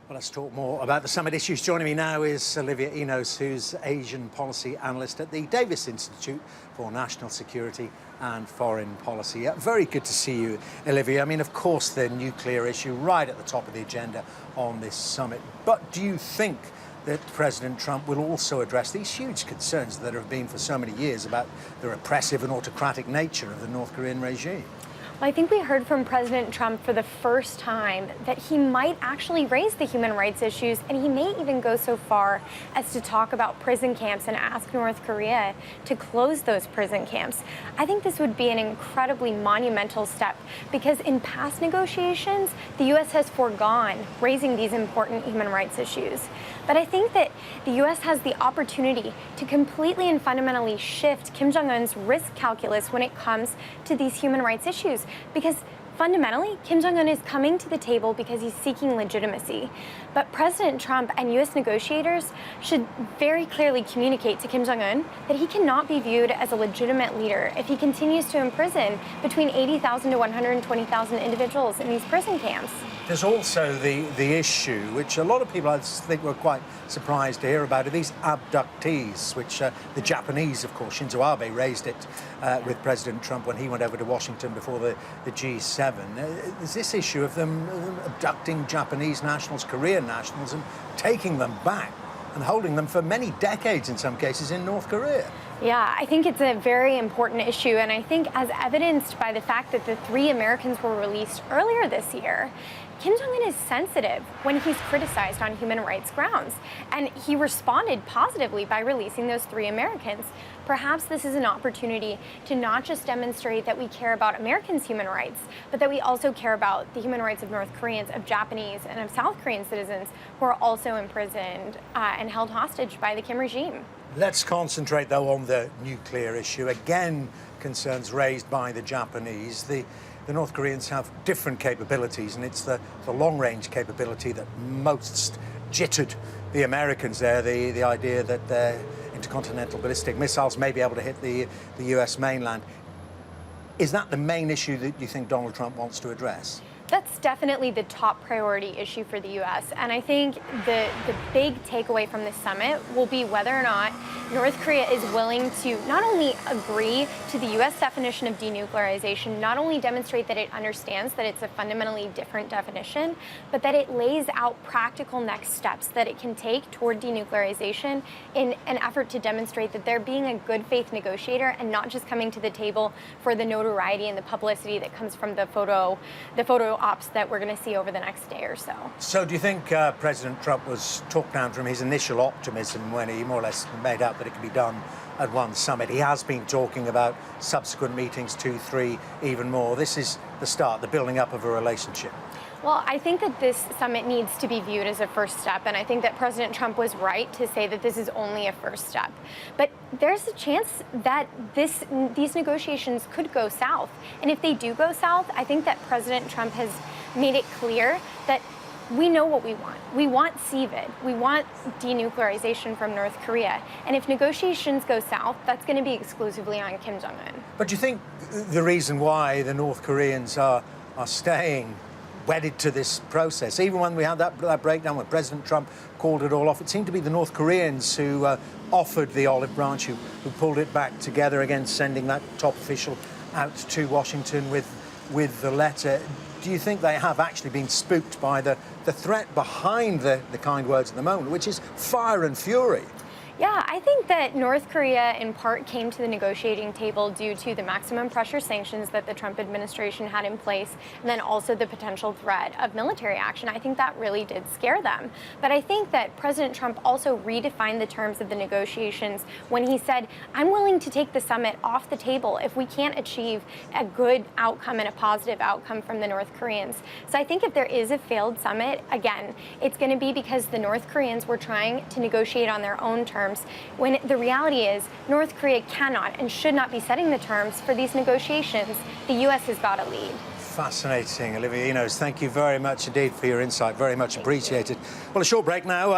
Well, let's talk more about the summit issues. Joining me now is Olivia Enos, who's Asian policy analyst at the Davis Institute for National Security and Foreign Policy. Very good to see you, Olivia. I mean, of course, the nuclear issue right at the top of the agenda on this summit. But do you think that President Trump will also address these huge concerns that have been for so many years about the repressive and autocratic nature of the North Korean regime? Well, I think we heard from President Trump for the first time that he might actually raise the human rights issues, and he may even go so far as to talk about prison camps and ask North Korea to close those prison camps. I think this would be an incredibly monumental step because in past negotiations, the U.S. has foregone raising these important human rights issues. But I think that the U.S. has the opportunity to completely and fundamentally shift Kim Jong-un's risk calculus when it comes to these human rights issues. Because fundamentally, Kim Jong-un is coming to the table because he's seeking legitimacy. But President Trump and U.S. negotiators should very clearly communicate to Kim Jong-un that he cannot be viewed as a legitimate leader if he continues to imprison between 80,000 to 120,000 individuals in these prison camps. There's also the issue, which a lot of people I think were quite surprised to hear about, are these abductees, which the Japanese, of course, Shinzo Abe raised it with President Trump when he went over to Washington before the G7. There's this issue of them abducting Japanese nationals, Korean nationals, and taking them back and holding them for many decades in some cases in North Korea. Yeah, I think it's a very important issue, and I think as evidenced by the fact that the 3 Americans were released earlier this year, Kim Jong-un is sensitive when he's criticized on human rights grounds, and he responded positively by releasing those 3 Americans. Perhaps this is an opportunity to not just demonstrate that we care about Americans' human rights, but that we also care about the human rights of North Koreans, of Japanese, and of South Korean citizens who are also imprisoned and held hostage by the Kim regime. Let's concentrate, though, on the nuclear issue. Again, concerns raised by the Japanese. The North Koreans have different capabilities, and it's the long-range capability that most jittered the Americans there, the idea that their intercontinental ballistic missiles may be able to hit the U.S. mainland. Is that the main issue that you think Donald Trump wants to address? That's definitely the top priority issue for the U.S. And I think the big takeaway from this summit will be whether or not North Korea is willing to not only agree to the U.S. definition of denuclearization, not only demonstrate that it understands that it's a fundamentally different definition, but that it lays out practical next steps that it can take toward denuclearization in an effort to demonstrate that they're being a good faith negotiator and not just coming to the table for the notoriety and the publicity that comes from the photo ops that we're going to see over the next day or so. So do you think President Trump was talked down from his initial optimism when he more or less made out that it could be done at one summit? He has been talking about subsequent meetings, 2, 3, even more. This is the start, the building up of a relationship. Well, I think that this summit needs to be viewed as a first step, and I think that President Trump was right to say that this is only a first step. But there's a chance that these negotiations could go south. And if they do go south, I think that President Trump has made it clear that we know what we want. We want CVID. We want denuclearization from North Korea. And if negotiations go south, that's going to be exclusively on Kim Jong-un. But do you think the reason why the North Koreans are staying wedded to this process, even when we had that breakdown when President Trump called it all off, it seemed to be the North Koreans who offered the olive branch, who pulled it back together again, sending that top official out to Washington with the letter. Do you think they have actually been spooked by the threat behind the kind words at the moment, which is fire and fury? Yeah, I think that North Korea in part came to the negotiating table due to the maximum pressure sanctions that the Trump administration had in place, and then also the potential threat of military action. I think that really did scare them. But I think that President Trump also redefined the terms of the negotiations when he said, I'm willing to take the summit off the table if we can't achieve a good outcome and a positive outcome from the North Koreans. So I think if there is a failed summit, again, it's going to be because the North Koreans were trying to negotiate on their own terms, when the reality is North Korea cannot and should not be setting the terms for these negotiations. The U.S. has got to lead. Fascinating. Olivia Enos, thank you very much indeed for your insight. Very much appreciated. Well, a short break now.